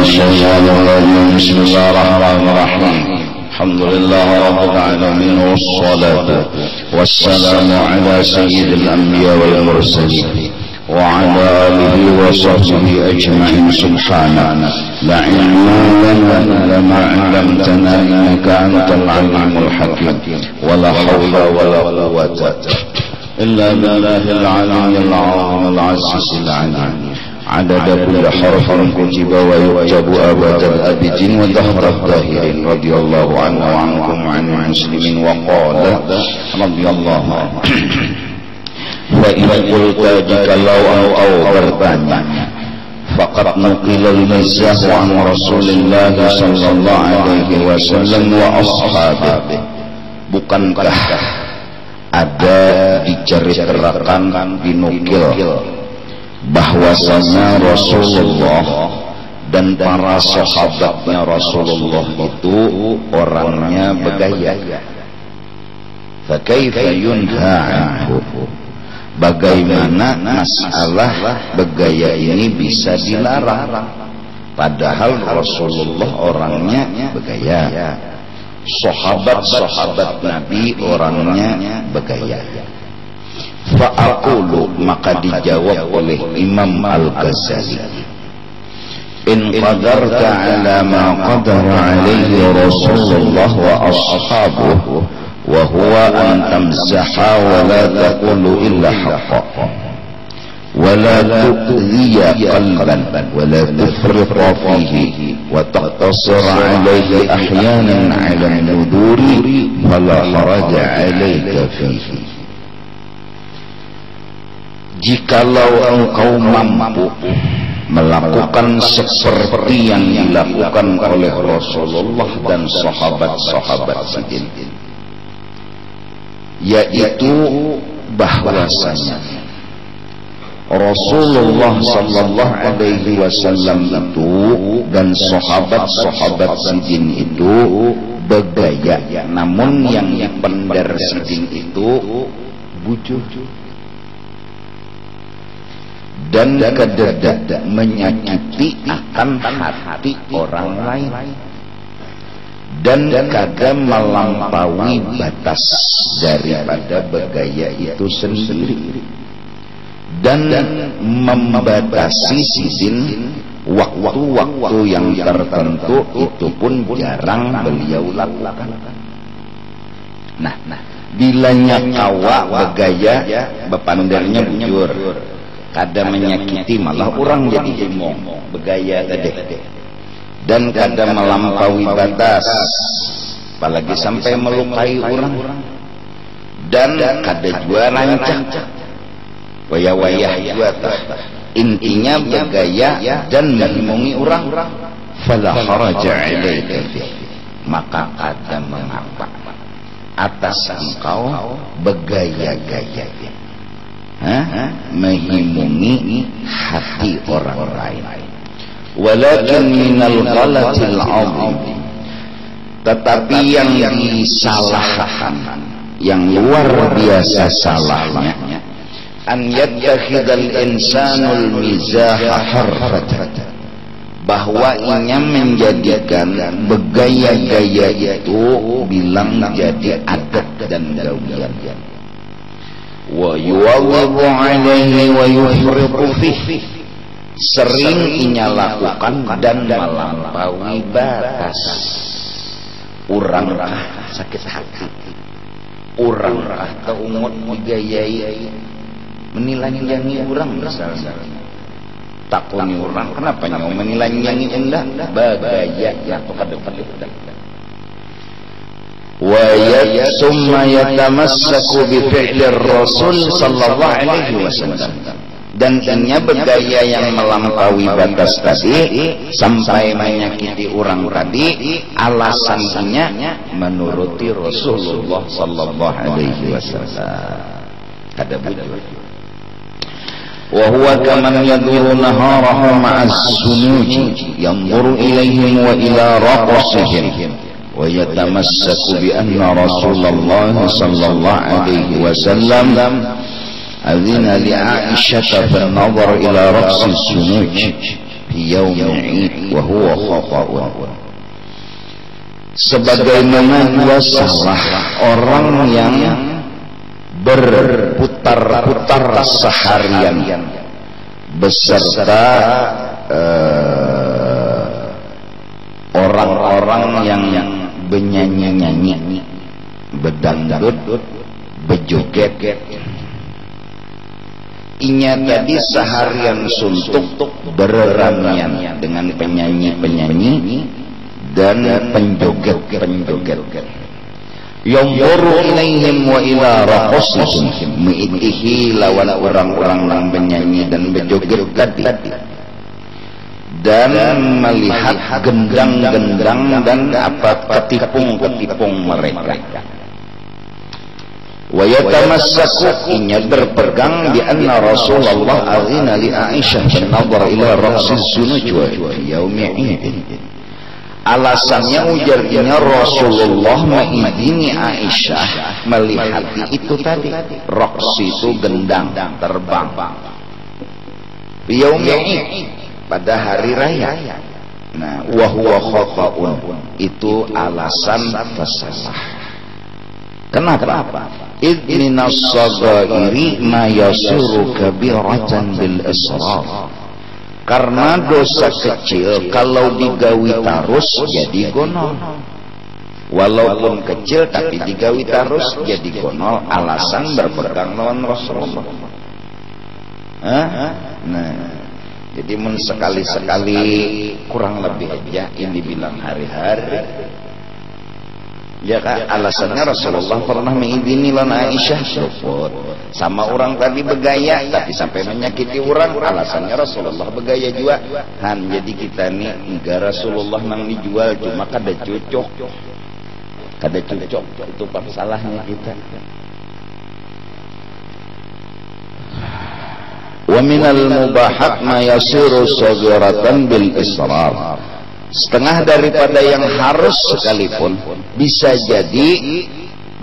الشيطان الرجيم بسم الله الرحمن الرحيم الحمد لله رب العالمين والصلاة والسلام على سيد الأنبياء والمرسلين وعلى آله وصحبه أجمعين سبحانك لا علم لنا إلا ما علمتنا إنك أنت العليم الحكيم ولا حول ولا قوة إلا بالله العلي العظيم العزيز العليم عدد كل حرف كتب ويكتب أبد الأبدين ودهر الداهرين رضي الله عنه وعنكم وعن المسلمين وقال رضي الله عنه فإن قلت jikalau engkau bertanya faqad nuqilal mizah an Rasulillah sallallahu alaihi wasallam wa ashabihi, bukankah ada diceritakan dinukil bahwasanya Rasulullah dan para sahabatnya Rasulullah itu orangnya begaya. Fa kaifa yunha anhu, bagaimana masalah begaya ini bisa dilarang padahal Rasulullah orangnya begaya, sahabat-sahabat Nabi orangnya begaya. Fa'aqulu, maka dijawab oleh Imam Al-Ghazali, in qadarta ala ma qadara alaihi Rasulullah wa ashabuhu wa huwa an tamsaha wa la taqulu illa haqqa wa la tu'dhiya qalban wa la tufrita fihi wa taqtasir alaihi ahyanan ala nuduri fala haraja alaika fihi. Jikalau engkau mampu melakukan seperti yang dilakukan oleh Rasulullah dan sahabat-sahabat sidin, yaitu bahwasanya Rasulullah sallallahu alaihi wasallam itu dan sahabat-sahabat sidin itu begaya, namun yang dipendar sidin itu bujuh dan kedadak menyakiti akan hati orang lain dan kadang melampaui batas daripada begaya itu sendiri dan membatasi sidin waktu-waktu yang tertentu itu pun jarang beliau lakukan. Nah, bilanya kawa begaya bepandarnya bujur, kadang menyakiti malah orang jadi hemong begaya tadi, dan kadang melampaui batas apalagi sampai melukai orang, dan kadang juga rancang wayah-wayah juga intinya begaya dan menghimpungi orang. Fala haraja alaika fi, maka ada mengapa atas engkau begaya-gaya menghimungi hati orang lain. Walakin minal ghalatil azim, tetapi yang disalahkan, yang luar biasa salahnya, an yattakhidal insanul mizaha harfatan, bahwa inya menjadikan begaya-gaya itu bilang jadi adat dan gawian, wa yuwadhibu alaihi wa yufriqu fihi, sering inya lakukan dan melampaui batas. Urang sakit hati, urang keungut digayai, menilai-nilai orang misalnya, takuni orang kenapa nyawa menilai-nilai endah bagaya atau kadang-kadang wa summa yatamassaku bi fi'lir Rasul sallallahu alaihi wasallam, dan inya begaya yang melampaui batas tadi sampai menyakiti orang tadi, alasannya menuruti Rasulullah sallallahu alaihi wasallam. Ada bujur. Wa huwa kaman yaduru naharahu ma'as sunuji yanzuru ilaihim wa ila raqasihim wa yatamassaku bi anna Rasulullah sallallahu alaihi wasallam adhina li Aisyah fa nadhara ila raqsi sunuj fi fi yaumil 'id wa huwa khata'un. Sebagaimana juga salah orang yang berputar-putar seharian beserta orang-orang yang bernyanyi-nyanyi, bedangdut, bejoget. Inya tadi seharian suntuk bereramian dengan penyanyi-penyanyi dan penjoget. Yanzuru ilaihim wa ila raqasihim, mi'itihi lawan orang-orang yang menyanyi dan berjoget tadi, dan melihat gendang-gendang dan ketipung-ketipung mereka. Wa yatamassaku, inya berpegang di anna Rasulullah azina li Aisyah bin nadhar ila raqsiz sunujwa fi yaumi 'id. Alasannya ujarnya Rasulullah mengizini Aisyah melihat itu tadi, raqsi itu gendang terbang, fi yaumi 'id, pada hari raya. Nah, wa huwa khata'un, itu alasan fasalah. Kenapa? Idminas sagairi ma yasiru kabiratan bil israr. Karena dosa kecil kalau digawi tarus jadi gonol. Walaupun kecil tapi digawi tarus jadi gonol. Alasan berpegang lawan Rasulullah. Nah, jadi sekali-sekali kurang lebih aja ini bilang hari-hari. Ya kan, alasannya Rasulullah pernah mengizini lana Aisyah luput. Sama orang tadi begaya tapi sampai menyakiti orang, alasannya Rasulullah begaya juga. Jadi kita nih enggak Rasulullah nang dijual, cuma kada cocok itu salahnya kita. Wa minal mubahat ma yasiru saghiratan bil israr. Setengah daripada yang harus sekalipun bisa jadi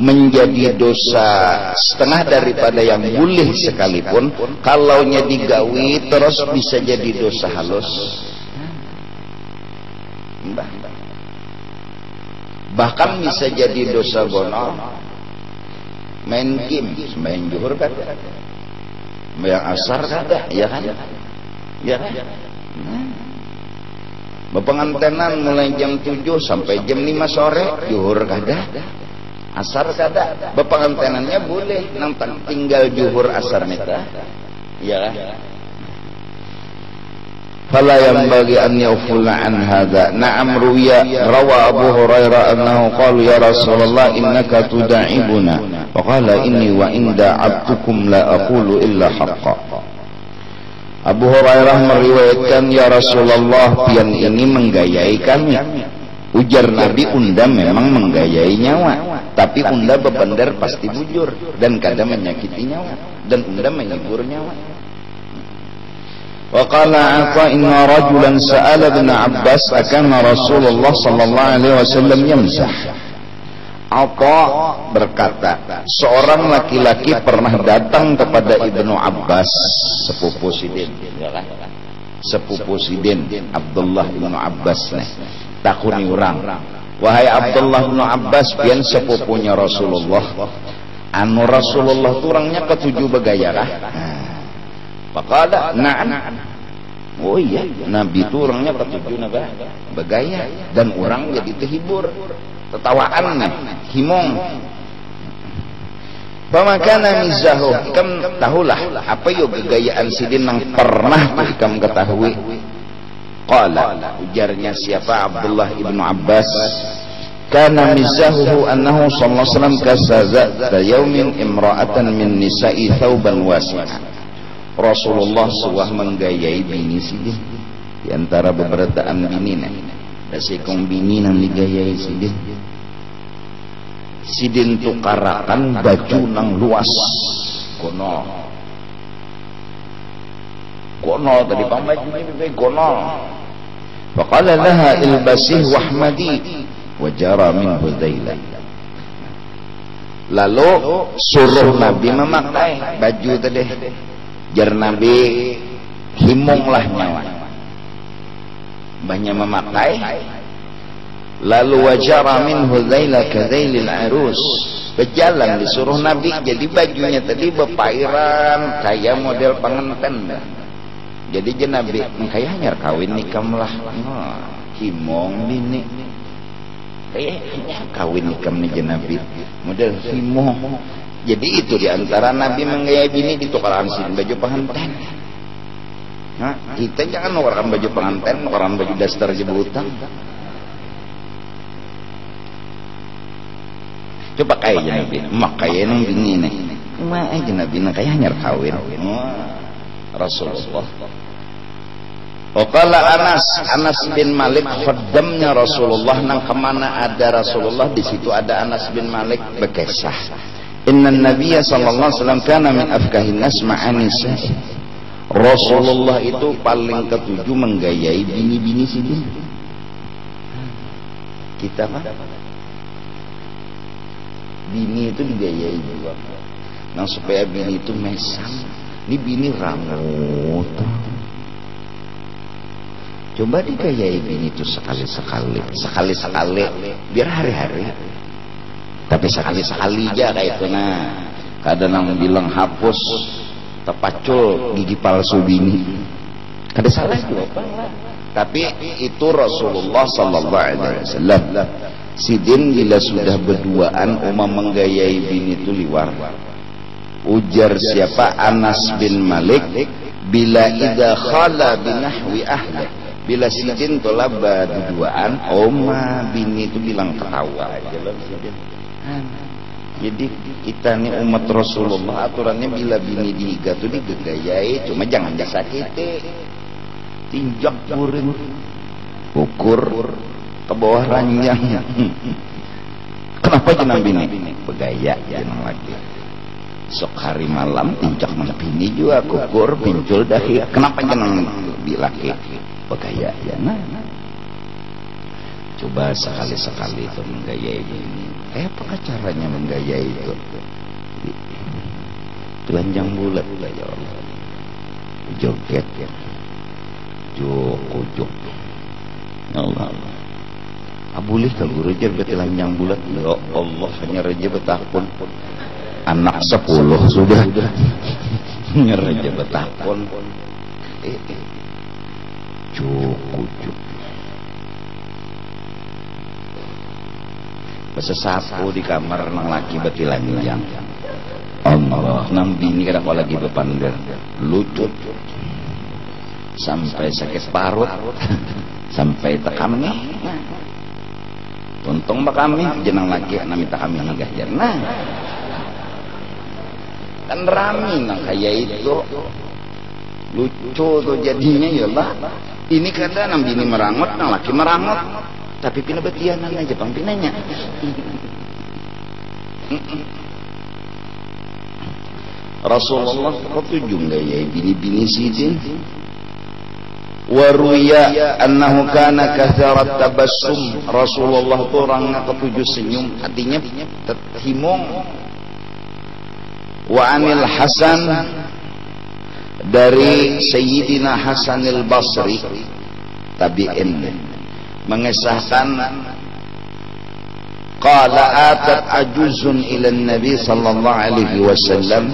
menjadi dosa, setengah daripada yang boleh sekalipun kalaunya digawi terus bisa jadi dosa halus. Bahkan bisa jadi dosa gonol. Main game, main juhur kan, yang asar kada, ya kan? Ya kan? Bepengantenan mulai jam 7 sampai jam 5 sore, juhur kada, asar kada. Bepengantenannya boleh, nantang tinggal juhur asar neta, ya kan? Fala yanbaghi an yufula an hadha. Na'am rawa Abu Hurairah annahu qala ya Rasulullah innaka tuda'ibuna wa qala inni wa inda 'abdukum la aqulu illa haqqan. Abu Hurairah meriwayatkan, ya Rasulullah, pian ini menggayai kami. Ujar Nabi, unda memang menggayai nyawa, tapi unda bebenar pasti bujur dan kadang menyakiti nyawa, dan unda menyibur nyawa. Wa qala Atha inna rajulan sa'ala bin Abbas akana Rasulullah sallallahu alaihi wasallam yamsah. Atha berkata, seorang laki-laki pernah datang kepada Ibnu Abbas, sepupu Sidin, ya kan? Sepupu Sidin Abdullah Ibnu Abbas nih. Takuni orang, wahai Abdullah Ibnu Abbas, pian sepupunya Rasulullah. Anu Rasulullah tu orangnya ketujuh begayarah. Pakada, na'am. Oh iya, Nabi itu orangnya ketujuh begaya, dan orang jadi terhibur. Tetawaan nih, himong. Pamakana mizahu, ikam tahulah apa yo kegayaan Sidin yang pernah ikam ketahui. Qala, ujarnya siapa? Abdullah Ibnu Abbas. Kana mizahu annahu sallallahu alaihi wasallam kasaza yaumin imra'atan min nisa'i thawban wasi'an. Rasulullah suah menggayai bini Sidin di antara beberataan bininya. Dasikong bini nang digayai Sidin. Sidin tukarakan baju nang luas kono tadi pambaju ini kono. Faqala laha ilbasih wahmadi wajara min hudailah. Lalu suruh Nabi memakai baju tadi, jar Nabi himunglah nyawa. banyak memakai. Lalu wajara minhu dzaila kadzailil arus, berjalan disuruh Nabi, jadi bajunya tadi bepairan kayak model pengantin. Jadi je Nabi kayaknya kawin nikam lah, himong bini kayaknya kawin nikam nih je Nabi model himong. Jadi itu diantara Nabi menggayai bini ditukaran sin baju pengantin. Nah, kita jangan orang baju pengantin, orang baju daster jebutan. Coba kayak Nabi, makanya yang bini nih, cuma aja Nabi kayaknya kawin. Rasulullah. Qala Anas bin Malik khaddamnya Rasulullah, nang kemana ada Rasulullah di situ ada Anas bin Malik berkisah. Inna Nabiyya sallallahu alaihi wasallam kana min afkahin nas ma'anisa. Rasulullah itu paling ketujuh menggayai bini-bini sini. Kita apa? Bini itu digayai juga. Nah supaya bini itu mesam. Ini bini rambut. Coba digayai bini itu sekali-sekali, biar hari-hari. Tapi sekali-sekali aja kayak itu. Nah, kadang bilang hapus tepacul gigi palsu bini. Kada salah juga. Tapi itu Rasulullah sallallahu alaihi wasallam. Sidin bila sudah berduaan menggayai bini itu liwar. Ujar siapa? Anas bin Malik, bila idza khala binahwi ahli, bila sidin telah berduaan bini itu bilang ketawa aja loh sidin. Jadi kita nih umat Rasulullah aturannya bila bini dihiga tuh digegayai, cuma jangan disakiti, tinjak burin, ukur ke bawah ranjang. Kenapa jenang bini? Begaya jenang lagi. Sok hari malam tinjak mana bini juga kukur pincul dahi. Kenapa jenang laki? Begaya ya. Nah, coba sekali-sekali itu menggayai bini. Apakah caranya menggayai itu? Telanjang bulat ya Allah. Joget ya. Juk. Ya Allah. Abulih ke guru jer telanjang bulat. Ya Allah hanya raja betakun. Anak 10 sudah. Hanya raja betakun. Juk. Besesapu di kamar nang laki betilanjang. Allah, nang bini kada kau lagi bepander, lucut sampai sakit parut, sampai tekam nih. Untung kami jenang laki nami kami nggak nah. Kan rami nang kayak itu lucu tuh jadinya ya lah. Ini kadang nang bini merangot, nang laki merangot. Tapi pina betianan aja bang pinanya. Rasulullah ketujuh gaya bini-bini sidin. Waruya annahu kana katharat tabassum. Rasulullah itu orangnya ketujuh senyum, artinya himong. Wa anil Hasan, dari Sayyidina Hasanil Basri tabi'in, mengesahkan qala atat ajuzun ila nabi sallallahu alaihi wasallam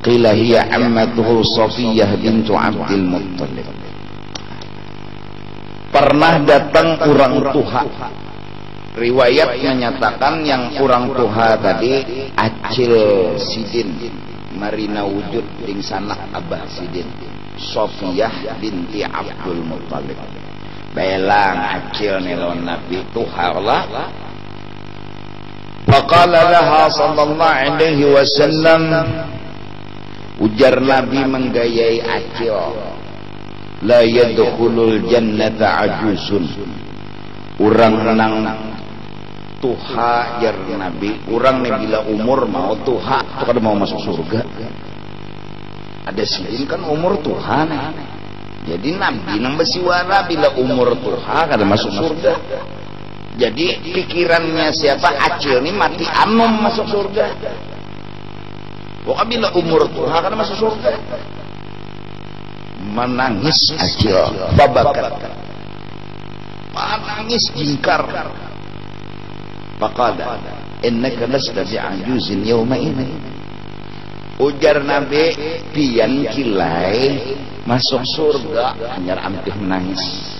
qila hiya ammatuhu Safiyah bintu Abdul Muttalib. Pernah datang orang tuha, riwayat menyatakan yang orang tuha tadi acil sidin marina wujud ding sanak abah sidin Safiyah binti Abdul Muttalib. Belang acil nelon Nabi tuharlah. Faqala laha sallallahu alaihi wasallam, ujar Nabi menggayai acil, la yadkhulul jannata ajuzun. Urang nang tuha jar Nabi, urang nih bila umur mau tuha itu kada mau masuk surga. Ada sidin kan umur tuha nih. Jadi Nabi nang bersiwara bila umur tuha kada masuk surga. Jadi pikirannya siapa acil ini mati anom masuk surga. Pokoknya bila umur tuha kada masuk surga. Menangis acil babakat. nangis jingkar. Faqala innaka lasta bi'ajuzin yawma ini. Ujar Nabi, pian kilai masuk surga hanya ampih menangis.